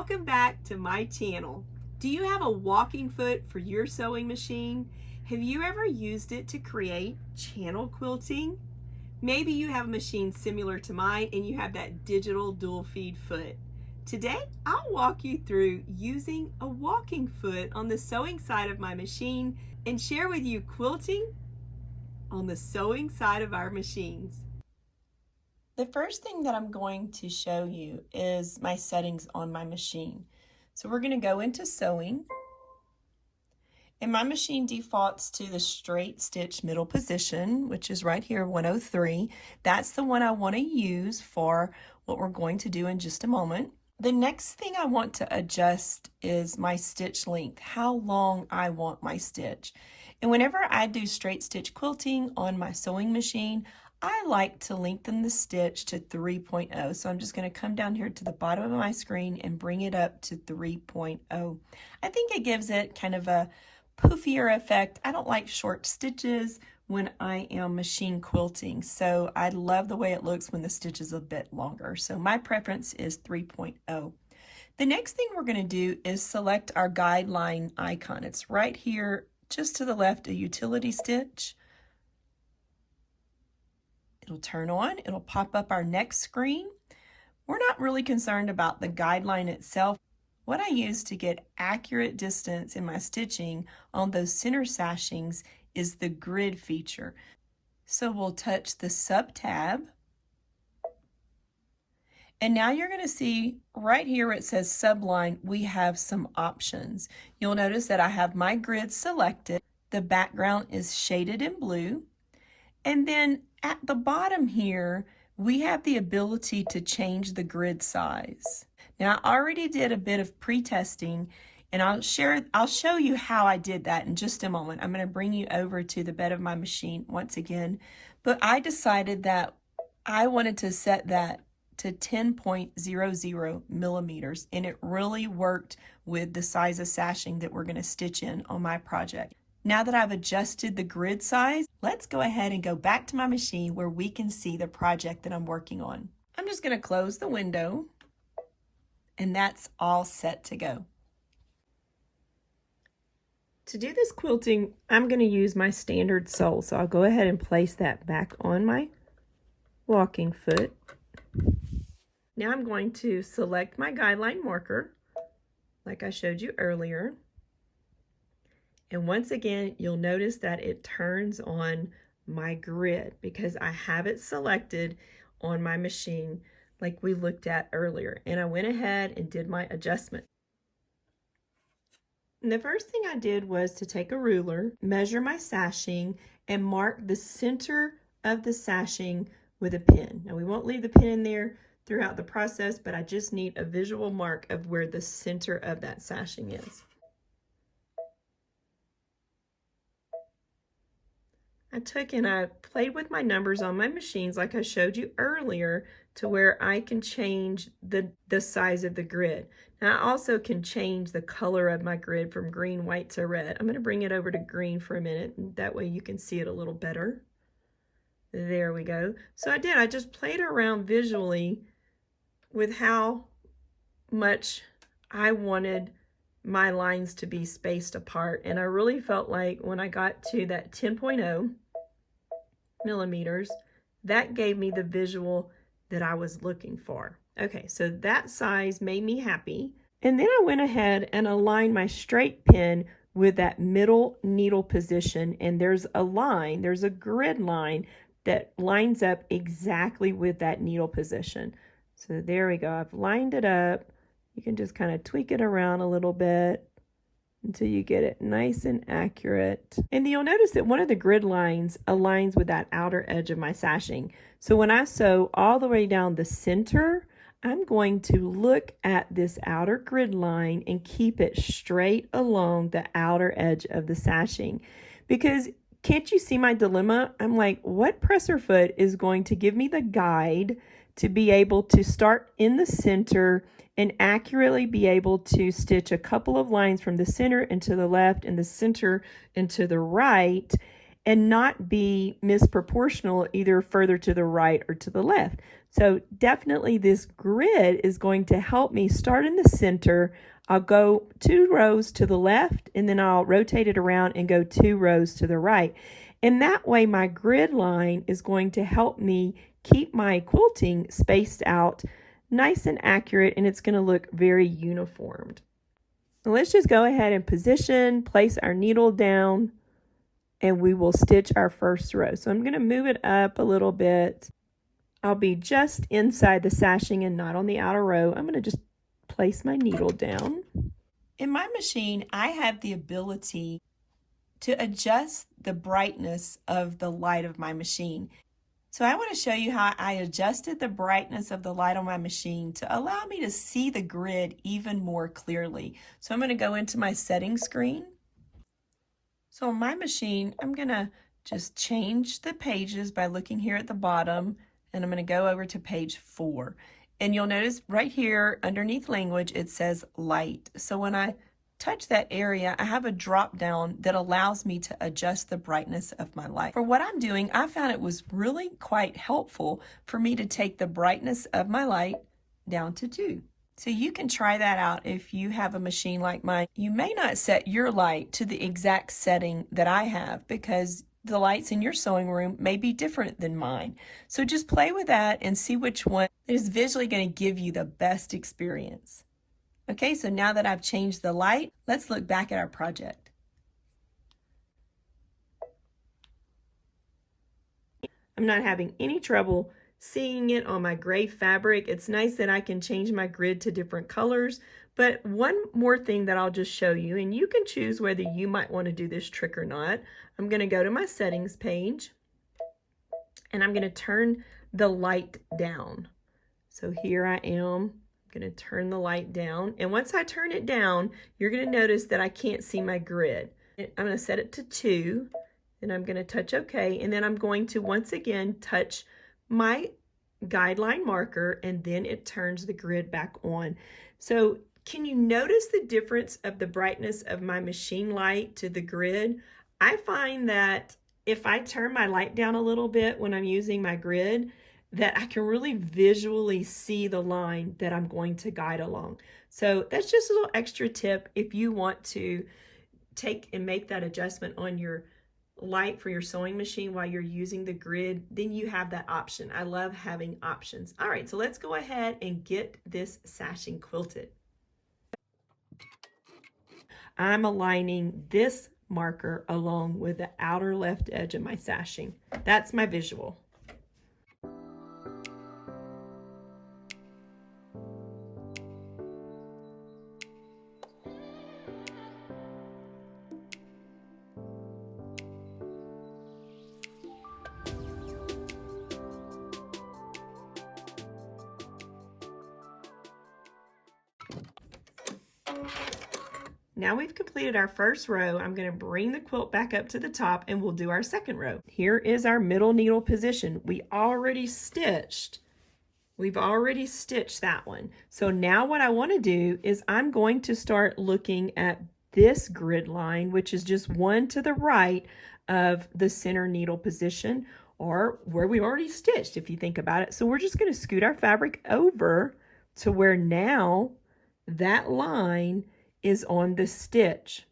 Welcome back to my channel. Do you have a walking foot for your sewing machine? Have you ever used it to create channel quilting? Maybe you have a machine similar to mine and you have that digital dual feed foot. Today, I'll walk you through using a walking foot on the sewing side of my machine and share with you quilting on the sewing side of our machines. The first thing that I'm going to show you is my settings on my machine. So we're going to go into sewing, and my machine defaults to the straight stitch middle position, which is right here, 103. That's the one I want to use for what we're going to do in just a moment. The next thing I want to adjust is my stitch length, how long I want my stitch. And whenever I do straight stitch quilting on my sewing machine, I like to lengthen the stitch to 3.0. So I'm just going to come down here to the bottom of my screen and bring it up to 3.0. I think it gives it kind of a poofier effect. I don't like short stitches when I am machine quilting, so I love the way it looks when the stitch is a bit longer. So my preference is 3.0. The next thing we're going to do is select our guideline icon. It's right here just to the left, a utility stitch. It'll turn on, it'll pop up our next screen. We're not really concerned about the guideline itself. What I use to get accurate distance in my stitching on those center sashings is the grid feature. So we'll touch the sub tab. And now you're going to see right here where it says subline, we have some options. You'll notice that I have my grid selected. The background is shaded in blue. And then at the bottom here, we have the ability to change the grid size. Now, I already did a bit of pre-testing, and I'll show you how I did that in just a moment. I'm going to bring you over to the bed of my machine once again, but I decided that I wanted to set that to 10.00 millimeters, and it really worked with the size of sashing that we're going to stitch in on my project. Now that I've adjusted the grid size, let's go ahead and go back to my machine where we can see the project that I'm working on. I'm just going to close the window, and that's all set to go. To do this quilting, I'm going to use my standard sole, so I'll go ahead and place that back on my walking foot. Now I'm going to select my guideline marker, like I showed you earlier. And once again, you'll notice that it turns on my grid because I have it selected on my machine like we looked at earlier. And I went ahead and did my adjustment. And the first thing I did was to take a ruler, measure my sashing, and mark the center of the sashing with a pin. Now we won't leave the pin in there throughout the process, but I just need a visual mark of where the center of that sashing is. I took and I played with my numbers on my machines like I showed you earlier to where I can change the size of the grid. Now I also can change the color of my grid from green, white to red. I'm going to bring it over to green for a minute, and that way you can see it a little better. There we go. So I just played around visually with how much I wanted my lines to be spaced apart, and I really felt like when I got to that 10.0 millimeters, that gave me the visual that I was looking for. Okay, so that size made me happy. And then I went ahead and aligned my straight pin with that middle needle position, and there's a grid line that lines up exactly with that needle position. So there we go, I've lined it up. You can just kind of tweak it around a little bit until you get it nice and accurate. And you'll notice that one of the grid lines aligns with that outer edge of my sashing. So when I sew all the way down the center, I'm going to look at this outer grid line and keep it straight along the outer edge of the sashing. Because can't you see my dilemma? I'm like, what presser foot is going to give me the guide to be able to start in the center and accurately be able to stitch a couple of lines from the center into the left and the center into the right, and not be misproportional either further to the right or to the left. So definitely this grid is going to help me start in the center. I'll go 2 rows to the left, and then I'll rotate it around and go 2 rows to the right. And that way my grid line is going to help me keep my quilting spaced out nice and accurate, and it's going to look very uniformed. Now let's just go ahead and position, place our needle down, and we will stitch our first row. So I'm going to move it up a little bit. I'll be just inside the sashing and not on the outer row. I'm going to just place my needle down. In my machine, I have the ability to adjust the brightness of the light of my machine. So I want to show you how I adjusted the brightness of the light on my machine to allow me to see the grid even more clearly. So I'm going to go into my settings screen. So on my machine, I'm going to just change the pages by looking here at the bottom, and I'm going to go over to page 4. And you'll notice right here underneath language, it says light. So when I touch that area, I have a drop down that allows me to adjust the brightness of my light. For what I'm doing, I found it was really quite helpful for me to take the brightness of my light down to 2. So you can try that out if you have a machine like mine. You may not set your light to the exact setting that I have because the lights in your sewing room may be different than mine. So just play with that and see which one is visually going to give you the best experience. Okay, so now that I've changed the light, let's look back at our project. I'm not having any trouble seeing it on my gray fabric. It's nice that I can change my grid to different colors. But one more thing that I'll just show you, and you can choose whether you might want to do this trick or not. I'm going to go to my settings page, and I'm going to turn the light down. So here I am. I'm going to turn the light down. And once I turn it down, you're going to notice that I can't see my grid. I'm going to set it to 2, and I'm going to touch OK. And then I'm going to once again touch my guideline marker, and then it turns the grid back on. So can you notice the difference of the brightness of my machine light to the grid? I find that if I turn my light down a little bit when I'm using my grid, that I can really visually see the line that I'm going to guide along. So that's just a little extra tip if you want to take and make that adjustment on your light for your sewing machine while you're using the grid, then you have that option. I love having options. All right, so let's go ahead and get this sashing quilted. I'm aligning this marker along with the outer left edge of my sashing. That's my visual. Now we've completed our first row. I'm going to bring the quilt back up to the top and we'll do our second row. Here is our middle needle position. We've already stitched that one. So now what I want to do is I'm going to start looking at this grid line, which is just one to the right of the center needle position, or where we already stitched if you think about it. So we're just going to scoot our fabric over to where now that line is on the stitch.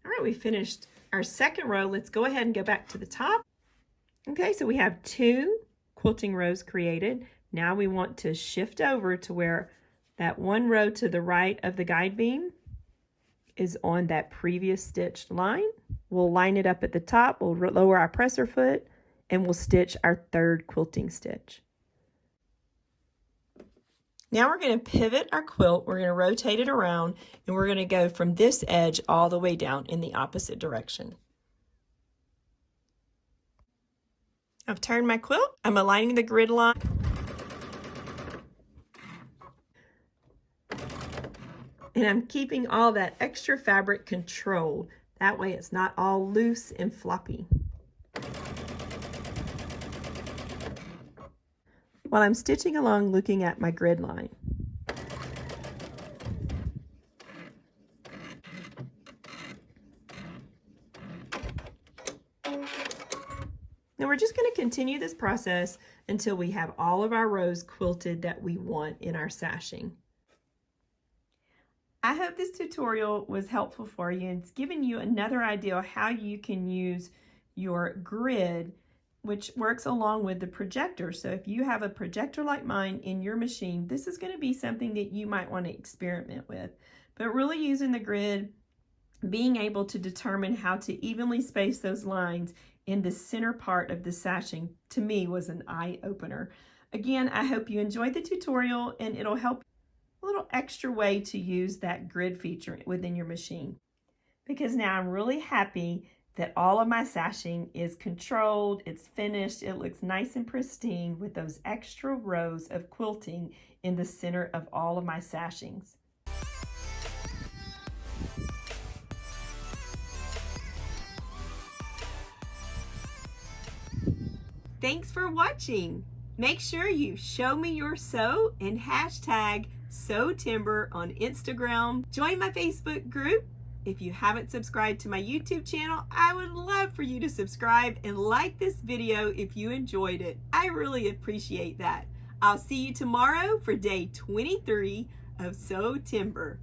All right, we finished our second row. Let's go ahead and go back to the top. Okay, so we have 2 quilting rows created. Now we want to shift over to where that one row to the right of the guide beam is on that previous stitched line. We'll line it up at the top, we'll lower our presser foot, and we'll stitch our third quilting stitch. Now we're going to pivot our quilt, we're going to rotate it around, and we're going to go from this edge all the way down in the opposite direction. I've turned my quilt, I'm aligning the grid line. And I'm keeping all that extra fabric controlled. That way it's not all loose and floppy. while I'm stitching along looking at my grid line. Now we're just going to continue this process until we have all of our rows quilted that we want in our sashing. I hope this tutorial was helpful for you. It's given you another idea of how you can use your grid, which works along with the projector. So if you have a projector like mine in your machine, this is going to be something that you might want to experiment with. But really using the grid, being able to determine how to evenly space those lines in the center part of the sashing, to me, was an eye-opener. Again, I hope you enjoyed the tutorial, and it'll help a little extra way to use that grid feature within your machine. Because now I'm really happy that all of my sashing is controlled, it's finished, it looks nice and pristine with those extra rows of quilting in the center of all of my sashings. Thanks for watching. Make sure you show me your sew and hashtag Sewtember on Instagram. Join my Facebook group. If you haven't subscribed to my YouTube channel, I would love for you to subscribe and like this video if you enjoyed it. I really appreciate that. I'll see you tomorrow for day 23 of Sewtember.